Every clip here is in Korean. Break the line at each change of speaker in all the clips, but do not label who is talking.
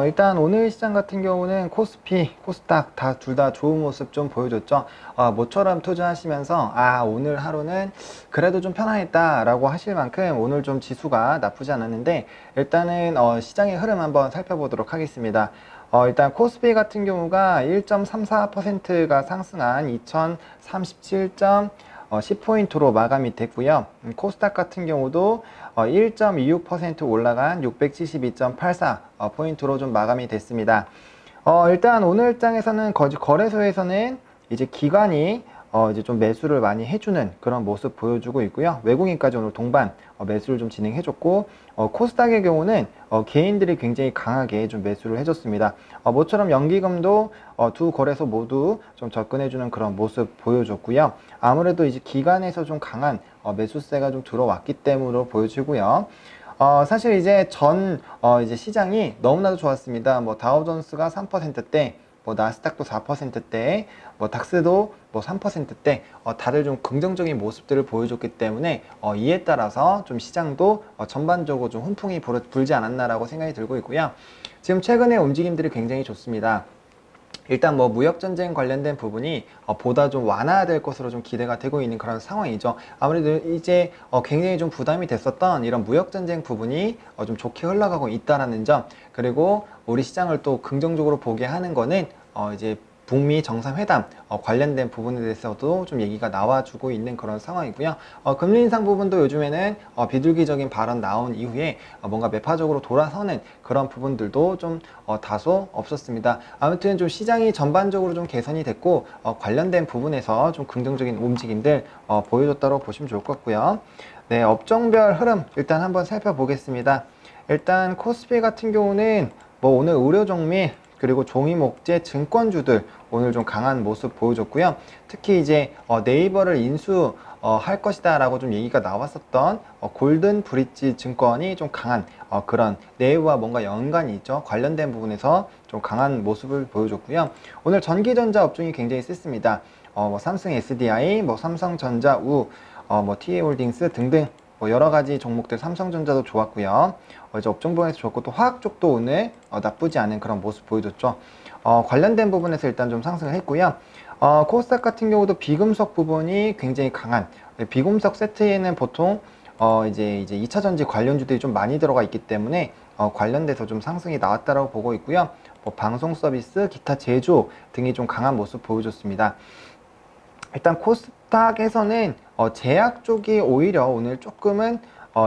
일단 오늘 시장 같은 경우는 코스피, 코스닥 다 둘 다 좋은 모습 좀 보여줬죠. 모처럼 투자하시면서 오늘 하루는 그래도 좀 편안했다 라고 하실 만큼 오늘 좀 지수가 나쁘지 않았는데, 일단은 시장의 흐름 한번 살펴보도록 하겠습니다. 일단 코스피 같은 경우가 1.34%가 상승한 2037.10포인트로 마감이 됐고요. 코스닥 같은 경우도 1.26% 올라간 672.84포인트로 좀 마감이 됐습니다. 일단 오늘 장에서는 거래소에서는 이제 기관이 이제 좀 매수를 많이 해주는 그런 모습 보여주고 있고요. 외국인까지 오늘 동반 매수를 좀 진행해줬고, 코스닥의 경우는 개인들이 굉장히 강하게 좀 매수를 해줬습니다. 모처럼 연기금도 두 거래소 모두 좀 접근해주는 그런 모습 보여줬고요. 아무래도 이제 기관에서 좀 강한 매수세가 좀 들어왔기 때문으로 보여지고요. 사실 이제 이제 시장이 너무나도 좋았습니다. 뭐 다우존스가 3%대, 뭐 나스닥도 4%대, 뭐 닥스도 뭐 3%대, 다들 좀 긍정적인 모습들을 보여줬기 때문에 이에 따라서 좀 시장도 전반적으로 좀 훈풍이 불지 않았나라고 생각이 들고 있고요. 지금 최근에 움직임들이 굉장히 좋습니다. 일단 뭐 무역전쟁 관련된 부분이 보다 좀 완화될 것으로 좀 기대가 되고 있는 그런 상황이죠. 아무래도 이제 굉장히 좀 부담이 됐었던 이런 무역전쟁 부분이 좀 좋게 흘러가고 있다라는 점, 그리고 우리 시장을 또 긍정적으로 보게 하는 거는 이제 북미 정상회담 관련된 부분에 대해서도 좀 얘기가 나와주고 있는 그런 상황이고요. 금리 인상 부분도 요즘에는 비둘기적인 발언 나온 이후에 뭔가 매파적으로 돌아서는 그런 부분들도 좀 다소 없었습니다. 아무튼 좀 시장이 전반적으로 좀 개선이 됐고, 관련된 부분에서 좀 긍정적인 움직임들 보여줬다고 보시면 좋을 것 같고요. 네, 업종별 흐름 일단 한번 살펴보겠습니다. 일단 코스피 같은 경우는 뭐 오늘 의료종밀 그리고 종이목재 증권주들 오늘 좀 강한 모습 보여줬고요. 특히 이제 네이버를 인수할 것이다 라고 좀 얘기가 나왔었던 골든 브릿지 증권이 좀 강한 그런 네이버와 뭔가 연관이 있죠. 관련된 부분에서 좀 강한 모습을 보여줬고요. 오늘 전기전자 업종이 굉장히 셌습니다. 뭐 삼성 SDI, 뭐 삼성전자 뭐 TA홀딩스 등등 뭐 여러 가지 종목들, 삼성전자도 좋았고요. 이제 업종분에서 좋았고, 또 화학 쪽도 오늘 나쁘지 않은 그런 모습 보여줬죠. 관련된 부분에서 일단 좀 상승을 했고요. 코스닥 같은 경우도 비금속 부분이 굉장히 강한, 비금속 세트에는 보통 이제 2차전지 관련주들이 좀 많이 들어가 있기 때문에 관련돼서 좀 상승이 나왔다라고 보고 있고요. 뭐 방송 서비스, 기타 제조 등이 좀 강한 모습 보여줬습니다. 일단 코스닥에서는 제약 쪽이 오히려 오늘 조금은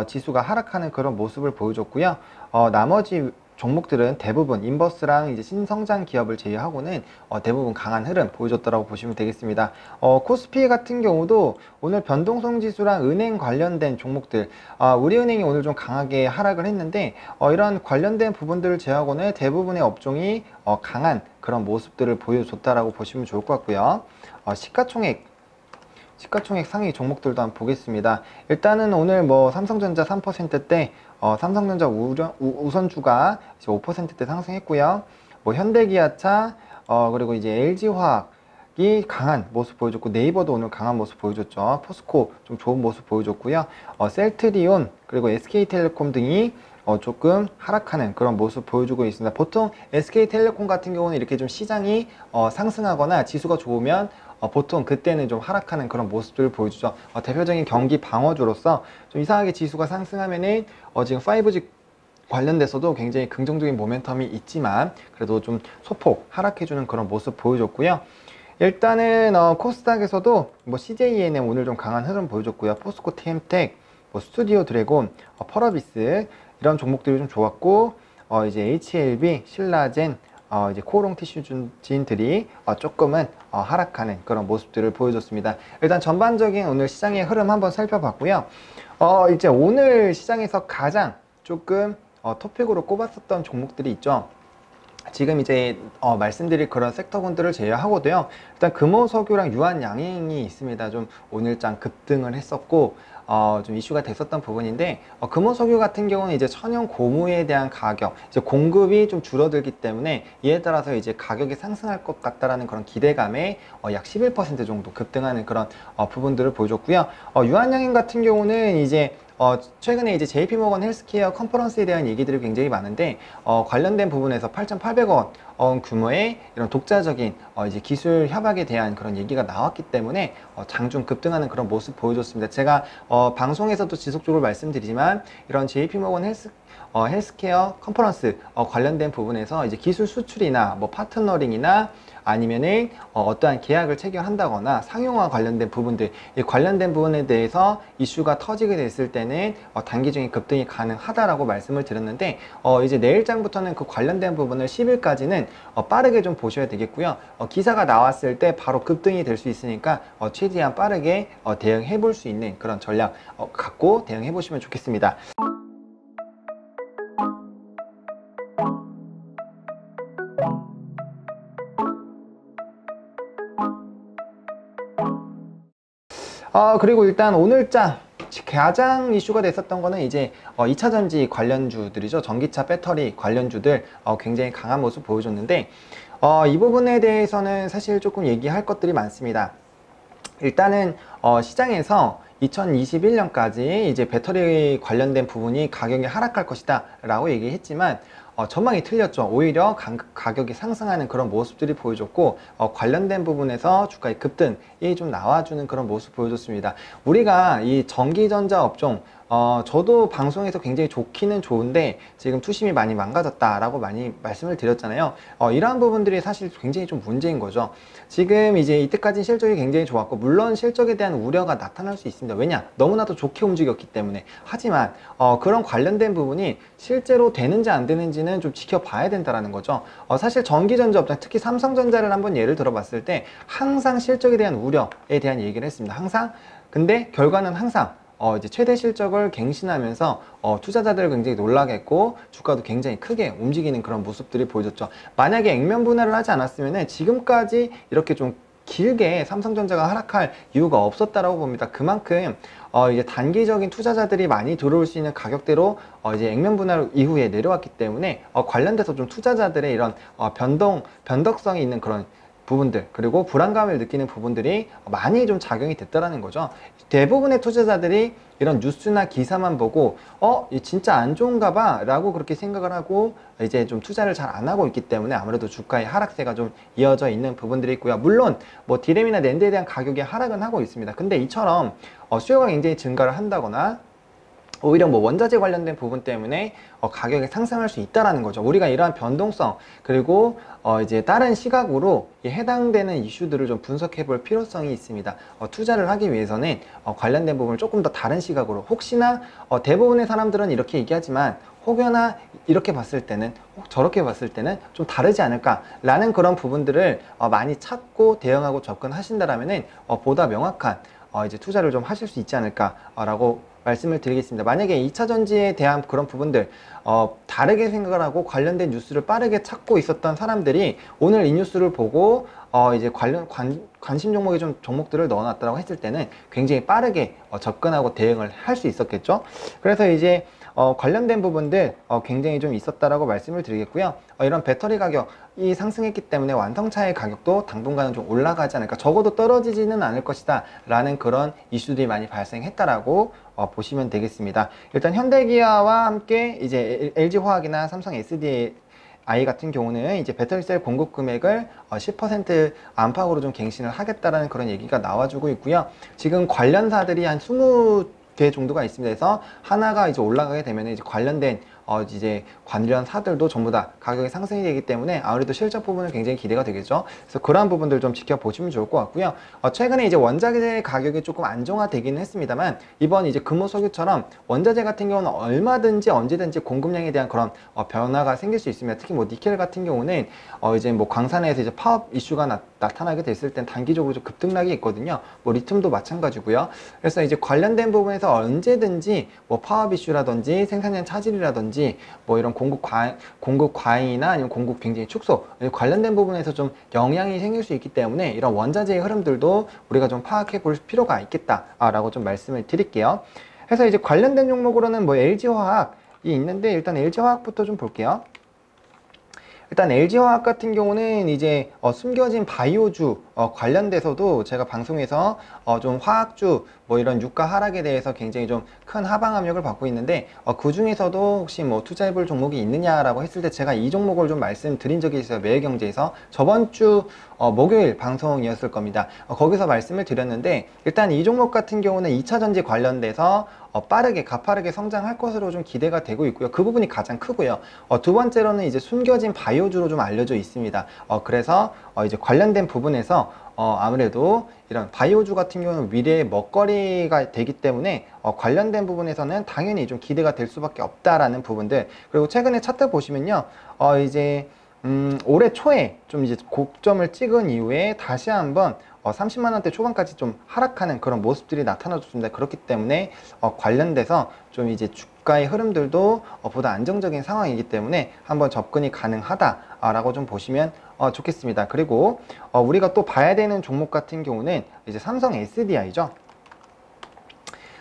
지수가 하락하는 그런 모습을 보여줬고요. 나머지 종목들은 대부분 인버스랑 이제 신성장 기업을 제외하고는 대부분 강한 흐름 보여줬다고 보시면 되겠습니다. 코스피 같은 경우도 오늘 변동성 지수랑 은행 관련된 종목들, 우리은행이 오늘 좀 강하게 하락을 했는데, 이런 관련된 부분들을 제외하고는 대부분의 업종이 강한 그런 모습들을 보여줬다라고 보시면 좋을 것 같고요. 시가총액 상위 종목들도 한번 보겠습니다. 일단은 오늘 뭐 삼성전자 3%대, 삼성전자 우선주가 5%대 상승했고요. 뭐 현대기아차, 그리고 이제 LG화학이 강한 모습 보여줬고, 네이버도 오늘 강한 모습 보여줬죠. 포스코 좀 좋은 모습 보여줬고요. 셀트리온 그리고 SK텔레콤 등이 조금 하락하는 그런 모습 보여주고 있습니다. 보통 SK텔레콤 같은 경우는 이렇게 좀 시장이 상승하거나 지수가 좋으면 보통 그때는 좀 하락하는 그런 모습들을 보여주죠. 대표적인 경기 방어주로서 좀 이상하게 지수가 상승하면은 지금 5G 관련돼서도 굉장히 긍정적인 모멘텀이 있지만 그래도 좀 소폭 하락해주는 그런 모습 보여줬고요. 일단은 코스닥에서도 뭐 CJENM 오늘 좀 강한 흐름 보여줬고요. 포스코 TM텍, 뭐 스튜디오 드래곤, 펄어비스 이런 종목들이 좀 좋았고, 이제 HLB, 신라젠, 이제 코오롱 티슈 지인들이 조금은 하락하는 그런 모습들을 보여줬습니다. 일단 전반적인 오늘 시장의 흐름 한번 살펴봤고요. 이제 오늘 시장에서 가장 조금 토픽으로 꼽았었던 종목들이 있죠. 지금 이제 말씀드릴 그런 섹터군들을 제외하고도요. 일단 금호석유랑 유한양행이 있습니다. 좀 오늘장 급등을 했었고 좀 이슈가 됐었던 부분인데, 금호석유 같은 경우는 이제 천연 고무에 대한 가격, 이제 공급이 좀 줄어들기 때문에 이에 따라서 이제 가격이 상승할 것 같다라는 그런 기대감에 약 11% 정도 급등하는 그런 부분들을 보여줬고요. 유한양행 같은 경우는 이제 최근에 이제 JP모건 헬스케어 컨퍼런스에 대한 얘기들이 굉장히 많은데, 관련된 부분에서 8,800원 규모의 이런 독자적인 이제 기술 협약에 대한 그런 얘기가 나왔기 때문에 장중 급등하는 그런 모습 보여줬습니다. 제가 방송에서도 지속적으로 말씀드리지만 이런 JP모건 헬스케어 컨퍼런스 관련된 부분에서 이제 기술 수출이나 뭐 파트너링이나 아니면은 어떠한 계약을 체결한다거나 상용화 관련된 부분들, 이 관련된 부분에 대해서 이슈가 터지게 됐을 때는 단기적인 급등이 가능하다라고 말씀을 드렸는데, 이제 내일장부터는 그 관련된 부분을 10일까지는 빠르게 좀 보셔야 되겠고요. 기사가 나왔을 때 바로 급등이 될 수 있으니까 최대한 빠르게 대응해 볼 수 있는 그런 전략 갖고 대응해 보시면 좋겠습니다. 그리고 일단 오늘장 가장 이슈가 됐었던 거는 이제 2차전지 관련주들이죠. 전기차 배터리 관련주들 굉장히 강한 모습 보여줬는데, 이 부분에 대해서는 사실 조금 얘기할 것들이 많습니다. 일단은 시장에서 2021년까지 이제 배터리 관련된 부분이 가격이 하락할 것이다 라고 얘기했지만 전망이 틀렸죠. 오히려 가격이 상승하는 그런 모습들이 보여줬고, 관련된 부분에서 주가의 급등이 좀 나와주는 그런 모습 보여줬습니다. 우리가 이 전기전자 업종, 저도 방송에서 굉장히 좋기는 좋은데 지금 투심이 많이 망가졌다라고 많이 말씀을 드렸잖아요. 이러한 부분들이 사실 굉장히 좀 문제인 거죠. 지금 이제 이때까지 실적이 굉장히 좋았고, 물론 실적에 대한 우려가 나타날 수 있습니다. 왜냐? 너무나도 좋게 움직였기 때문에. 하지만 그런 관련된 부분이 실제로 되는지 안 되는지는 좀 지켜봐야 된다는 거죠. 사실 전기전자 업종, 특히 삼성전자를 한번 예를 들어봤을 때 항상 실적에 대한 우려에 대한 얘기를 했습니다. 항상. 근데 결과는 항상 이제 최대 실적을 갱신하면서 투자자들을 굉장히 놀라게 했고, 주가도 굉장히 크게 움직이는 그런 모습들이 보여줬죠. 만약에 액면 분할을 하지 않았으면 지금까지 이렇게 좀 길게 삼성전자가 하락할 이유가 없었다라고 봅니다. 그만큼 이제 단기적인 투자자들이 많이 들어올 수 있는 가격대로 이제 액면 분할 이후에 내려왔기 때문에 관련돼서 좀 투자자들의 이런 변덕성이 있는 그런 부분들, 그리고 불안감을 느끼는 부분들이 많이 좀 작용이 됐다라는 거죠. 대부분의 투자자들이 이런 뉴스나 기사만 보고 진짜 안 좋은가 봐 라고 그렇게 생각을 하고 이제 좀 투자를 잘 안 하고 있기 때문에 아무래도 주가의 하락세가 좀 이어져 있는 부분들이 있고요. 물론 뭐 디램이나 낸드에 대한 가격이 하락은 하고 있습니다. 근데 이처럼 수요가 굉장히 증가를 한다거나 오히려 뭐 원자재 관련된 부분 때문에 가격이 상승할 수 있다라는 거죠. 우리가 이러한 변동성, 그리고 이제 다른 시각으로 해당되는 이슈들을 좀 분석해 볼 필요성이 있습니다. 투자를 하기 위해서는 관련된 부분을 조금 더 다른 시각으로, 혹시나 대부분의 사람들은 이렇게 얘기하지만 혹여나 이렇게 봤을 때는, 저렇게 봤을 때는 좀 다르지 않을까라는 그런 부분들을 많이 찾고 대응하고 접근하신다라면은 보다 명확한 이제 투자를 좀 하실 수 있지 않을까라고 말씀을 드리겠습니다. 만약에 2차전지에 대한 그런 부분들 다르게 생각을 하고 관련된 뉴스를 빠르게 찾고 있었던 사람들이 오늘 이 뉴스를 보고 이제 관심 종목의 좀 종목들을 넣어놨다고 했을 때는 굉장히 빠르게 접근하고 대응을 할 수 있었겠죠. 그래서 이제 관련된 부분들 굉장히 좀 있었다라고 말씀을 드리겠고요. 이런 배터리 가격이 상승했기 때문에 완성차의 가격도 당분간은 좀 올라가지 않을까, 적어도 떨어지지는 않을 것이다 라는 그런 이슈들이 많이 발생했다라고 보시면 되겠습니다. 일단 현대기아와 함께 이제 LG화학이나 삼성 SDI 같은 경우는 이제 배터리셀 공급 금액을 10% 안팎으로 좀 갱신을 하겠다라는 그런 얘기가 나와주고 있고요. 지금 관련사들이 한 20개 정도가 있습니다. 그래서 하나가 이제 올라가게 되면 이제 관련된 이제 관련사들도 전부 다 가격이 상승이 되기 때문에 아무래도 실적 부분은 굉장히 기대가 되겠죠. 그래서 그러한 부분들 좀 지켜보시면 좋을 것 같고요. 최근에 이제 원자재 가격이 조금 안정화되기는 했습니다만, 이번 이제 금호 석유처럼 원자재 같은 경우는 얼마든지 언제든지 공급량에 대한 그런 변화가 생길 수 있습니다. 특히 뭐 니켈 같은 경우는 이제 뭐 광산에서 이제 파업 이슈가 나타나게 됐을 땐 단기적으로 좀 급등락이 있거든요. 뭐 리튬도 마찬가지고요. 그래서 이제 관련된 부분에서 언제든지 뭐 파업 이슈라든지 생산량 차질이라든지 뭐 이런 공급 과잉이나 아니면 공급 굉장히 축소 관련된 부분에서 좀 영향이 생길 수 있기 때문에 이런 원자재의 흐름들도 우리가 좀 파악해 볼 필요가 있겠다라고 좀 말씀을 드릴게요. 그래서 이제 관련된 종목으로는 뭐 LG화학이 있는데, 일단 LG화학부터 좀 볼게요. 일단 LG화학 같은 경우는 이제 숨겨진 바이오주 관련돼서도 제가 방송에서 좀 화학주 뭐 이런 유가 하락에 대해서 굉장히 좀 큰 하방 압력을 받고 있는데 그 중에서도 혹시 뭐 투자해볼 종목이 있느냐라고 했을 때 제가 이 종목을 좀 말씀드린 적이 있어요. 매일경제에서 저번 주 목요일 방송이었을 겁니다. 거기서 말씀을 드렸는데 일단 이 종목 같은 경우는 2차전지 관련돼서 빠르게 가파르게 성장할 것으로 좀 기대가 되고 있고요. 그 부분이 가장 크고요. 두 번째로는 이제 숨겨진 바이오주로 좀 알려져 있습니다. 그래서 이제 관련된 부분에서 아무래도 이런 바이오주 같은 경우는 미래의 먹거리가 되기 때문에 관련된 부분에서는 당연히 좀 기대가 될 수밖에 없다라는 부분들. 그리고 최근에 차트 보시면요, 이제 올해 초에 좀 이제 고점을 찍은 이후에 다시 한번 30만 원대 초반까지 좀 하락하는 그런 모습들이 나타나줬습니다. 그렇기 때문에 관련돼서 좀 이제 주가의 흐름들도 보다 안정적인 상황이기 때문에 한번 접근이 가능하다라고 좀 보시면 좋겠습니다. 그리고 우리가 또 봐야 되는 종목 같은 경우는 이제 삼성 SDI죠.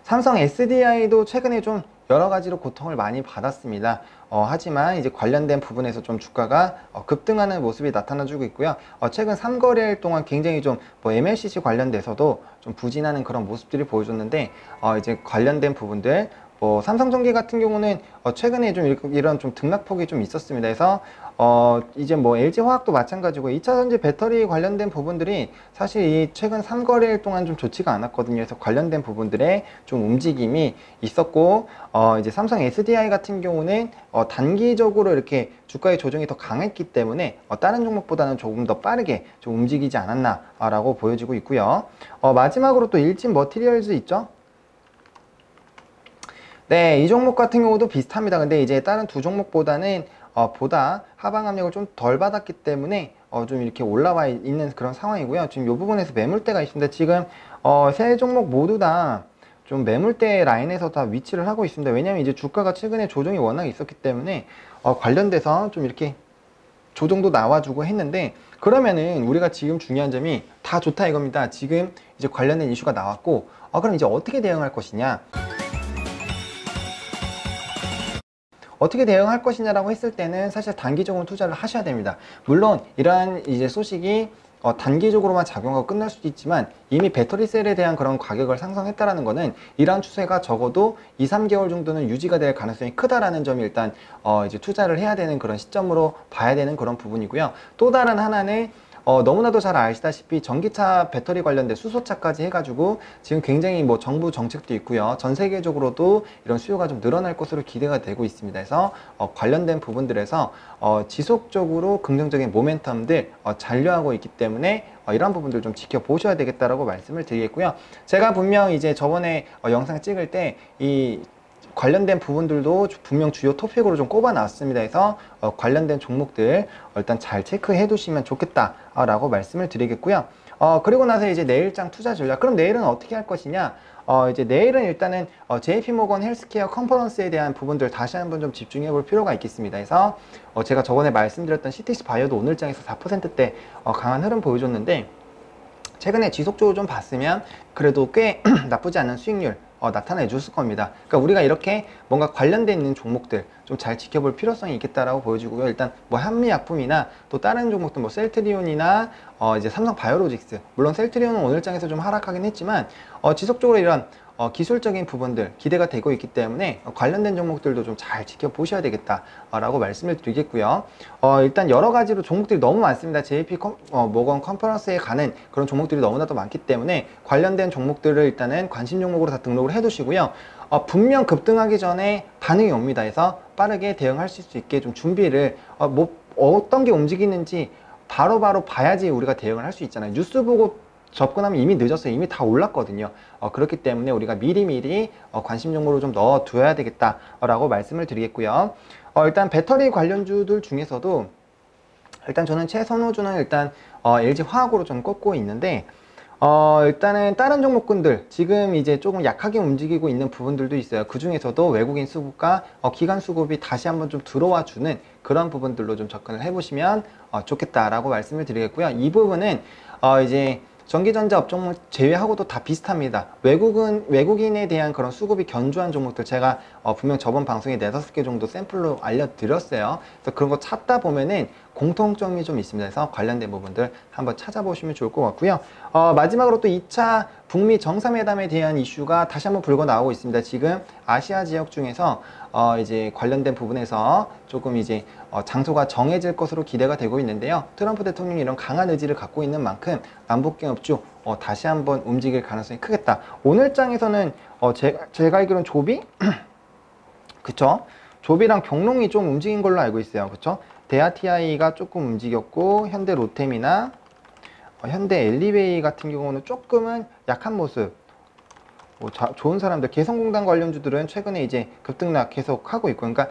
삼성 SDI도 최근에 좀 여러 가지로 고통을 많이 받았습니다. 하지만 이제 관련된 부분에서 좀 주가가 급등하는 모습이 나타나주고 있고요. 최근 3거래일 동안 굉장히 좀 뭐 MLCC 관련돼서도 좀 부진하는 그런 모습들이 보여줬는데 이제 관련된 부분들 삼성전기 같은 경우는 최근에 좀 이런 좀 등락폭이 좀 있었습니다. 그래서 이제 뭐 LG화학도 마찬가지고 2차전지 배터리 관련된 부분들이 사실 이 최근 3거래일 동안 좀 좋지가 않았거든요. 그래서 관련된 부분들에 좀 움직임이 있었고 이제 삼성 SDI 같은 경우는 단기적으로 이렇게 주가의 조정이 더 강했기 때문에 다른 종목보다는 조금 더 빠르게 좀 움직이지 않았나라고 보여지고 있고요. 마지막으로 또 일진 머티리얼즈 있죠. 네, 이 종목 같은 경우도 비슷합니다. 근데 이제 다른 두 종목보다는 보다 하방 압력을 좀 덜 받았기 때문에 좀 이렇게 올라와 있는 그런 상황이고요. 지금 이 부분에서 매물대가 있습니다. 지금 세 종목 모두 다 좀 매물대 라인에서 다 위치를 하고 있습니다. 왜냐하면 이제 주가가 최근에 조정이 워낙 있었기 때문에 관련돼서 좀 이렇게 조정도 나와주고 했는데, 그러면은 우리가 지금 중요한 점이 다 좋다 이겁니다. 지금 이제 관련된 이슈가 나왔고 그럼 이제 어떻게 대응할 것이냐, 어떻게 대응할 것이냐라고 했을 때는 사실 단기적으로 투자를 하셔야 됩니다. 물론 이러한 이제 소식이 단기적으로만 작용하고 끝날 수도 있지만 이미 배터리셀에 대한 그런 가격을 상승했다라는 것은 이러한 추세가 적어도 2, 3개월 정도는 유지가 될 가능성이 크다라는 점이 일단 이제 투자를 해야 되는 그런 시점으로 봐야 되는 그런 부분이고요. 또 다른 하나는 너무나도 잘 아시다시피 전기차 배터리 관련된 수소차까지 해가지고 지금 굉장히 뭐 정부 정책도 있고요. 전 세계적으로도 이런 수요가 좀 늘어날 것으로 기대가 되고 있습니다. 그래서 관련된 부분들에서 지속적으로 긍정적인 모멘텀들 잔류하고 있기 때문에 이런 부분들 좀 지켜보셔야 되겠다라고 말씀을 드리겠고요. 제가 분명 이제 저번에 영상 찍을 때 이 관련된 부분들도 분명 주요 토픽으로 좀 꼽아 놨습니다. 그래서 관련된 종목들 일단 잘 체크해 두시면 좋겠다라고 말씀을 드리겠고요. 그리고 나서 이제 내일장 투자 전략. 그럼 내일은 어떻게 할 것이냐? 이제 내일은 일단은 JP모건 헬스케어 컨퍼런스에 대한 부분들 다시 한번 좀 집중해 볼 필요가 있겠습니다. 그래서 제가 저번에 말씀드렸던 CTC 바이오도 오늘장에서 4%대 강한 흐름 보여줬는데, 최근에 지속적으로 좀 봤으면 그래도 꽤 나쁘지 않은 수익률 나타내 줬을 겁니다. 그러니까 우리가 이렇게 뭔가 관련돼 있는 종목들 좀 잘 지켜볼 필요성이 있겠다라고 보여지고요. 일단 뭐 한미약품이나 또 다른 종목들 뭐 셀트리온이나 이제 삼성바이오로직스, 물론 셀트리온은 오늘장에서 좀 하락하긴 했지만 지속적으로 이런 기술적인 부분들 기대가 되고 있기 때문에 관련된 종목들도 좀 잘 지켜보셔야 되겠다라고 말씀을 드리겠고요. 일단 여러 가지로 종목들이 너무 많습니다. JP 모건 컨퍼런스에 가는 그런 종목들이 너무나도 많기 때문에 관련된 종목들을 일단은 관심 종목으로 다 등록을 해 두시고요. 분명 급등하기 전에 반응이 옵니다. 해서 빠르게 대응할 수 있게 좀 준비를 뭐 어떤 게 움직이는지 바로바로 봐야지 우리가 대응을 할 수 있잖아요. 뉴스 보고 접근하면 이미 늦었어요. 이미 다 올랐거든요. 그렇기 때문에 우리가 미리미리 관심 종목으로 좀 넣어둬야 되겠다라고 말씀을 드리겠고요. 일단 배터리 관련주들 중에서도 일단 저는 최선호주는 일단 LG화학으로 좀 꼽고 있는데, 일단은 다른 종목군들 지금 이제 조금 약하게 움직이고 있는 부분들도 있어요. 그 중에서도 외국인 수급과 기관 수급이 다시 한번 좀 들어와 주는 그런 부분들로 좀 접근을 해보시면 좋겠다라고 말씀을 드리겠고요. 이 부분은 이제 전기전자 업종을 제외하고도 다 비슷합니다. 외국인에 대한 그런 수급이 견조한 종목들 제가 분명 저번 방송에 4-5개 정도 샘플로 알려드렸어요. 그래서 그런 거 찾다 보면은 공통점이 좀 있습니다. 그래서 관련된 부분들 한번 찾아보시면 좋을 것 같고요. 마지막으로 또 2차 북미 정상회담에 대한 이슈가 다시 한번 불고 나오고 있습니다. 지금 아시아 지역 중에서 이제 관련된 부분에서 조금 이제 장소가 정해질 것으로 기대가 되고 있는데요. 트럼프 대통령이 이런 강한 의지를 갖고 있는 만큼 남북경협주 다시 한번 움직일 가능성이 크겠다. 오늘 장에서는 제가 알기로는 조비? 그쵸? 조비랑 경롱이 좀 움직인 걸로 알고 있어요. 그쵸? 대하TI가 조금 움직였고 현대 로템이나 현대 엘리베이 같은 경우는 조금은 약한 모습. 좋은 사람들, 개성공단 관련주들은 최근에 이제 급등락 계속 하고 있고, 그러니까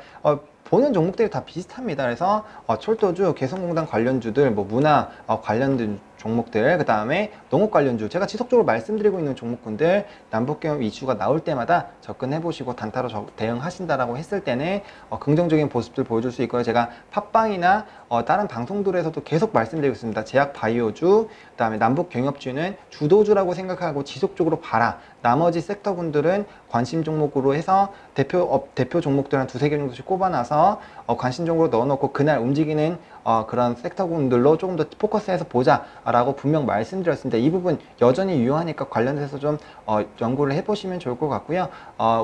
보는 종목들이 다 비슷합니다. 그래서 철도주, 개성공단 관련주들, 뭐 문화 관련된 종목들, 그 다음에 농업 관련주, 제가 지속적으로 말씀드리고 있는 종목군들 남북경협 이슈가 나올 때마다 접근해 보시고 단타로 대응하신다라고 했을 때는 긍정적인 모습들 보여줄 수 있고요. 제가 팟빵이나 다른 방송들에서도 계속 말씀드리고 있습니다. 제약바이오주, 그 다음에 남북경협주는 주도주라고 생각하고 지속적으로 봐라. 나머지 섹터군들은 관심 종목으로 해서 대표 종목들 한 2-3개 정도씩 꼽아놔서 관심 종목으로 넣어놓고 그날 움직이는 그런 섹터군들로 조금 더 포커스해서 보자 라고 분명 말씀드렸습니다. 이 부분 여전히 유효하니까 관련해서 좀 연구를 해보시면 좋을 것 같고요.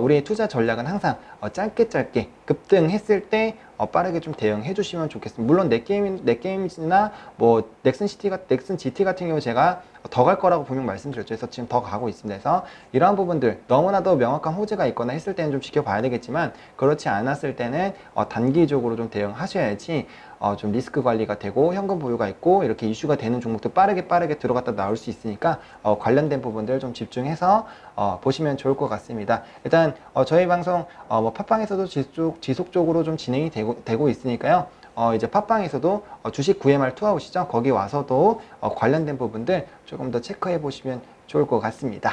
우리의 투자 전략은 항상 짧게 급등했을 때 빠르게 좀 대응해 주시면 좋겠습니다. 물론 넷게임즈나 뭐 넥슨 GT 같은 경우 제가 더 갈 거라고 분명 말씀드렸죠. 그래서 지금 더 가고 있습니다. 그래서 이러한 부분들 너무나도 명확한 호재가 있거나 했을 때는 좀 지켜봐야 되겠지만 그렇지 않았을 때는 단기적으로 좀 대응하셔야지 좀 리스크 관리가 되고 현금 보유가 있고 이렇게 이슈가 되는 종목도 빠르게 들어갔다 나올 수 있으니까 관련된 부분들 좀 집중해서 보시면 좋을 것 같습니다. 일단 저희 방송 뭐 팟빵에서도 지속적으로 좀 진행이 되고 있으니까요. 이제 팟빵에서도 주식 VMR 투아웃이죠. 거기 와서도 관련된 부분들 조금 더 체크해 보시면 좋을 것 같습니다.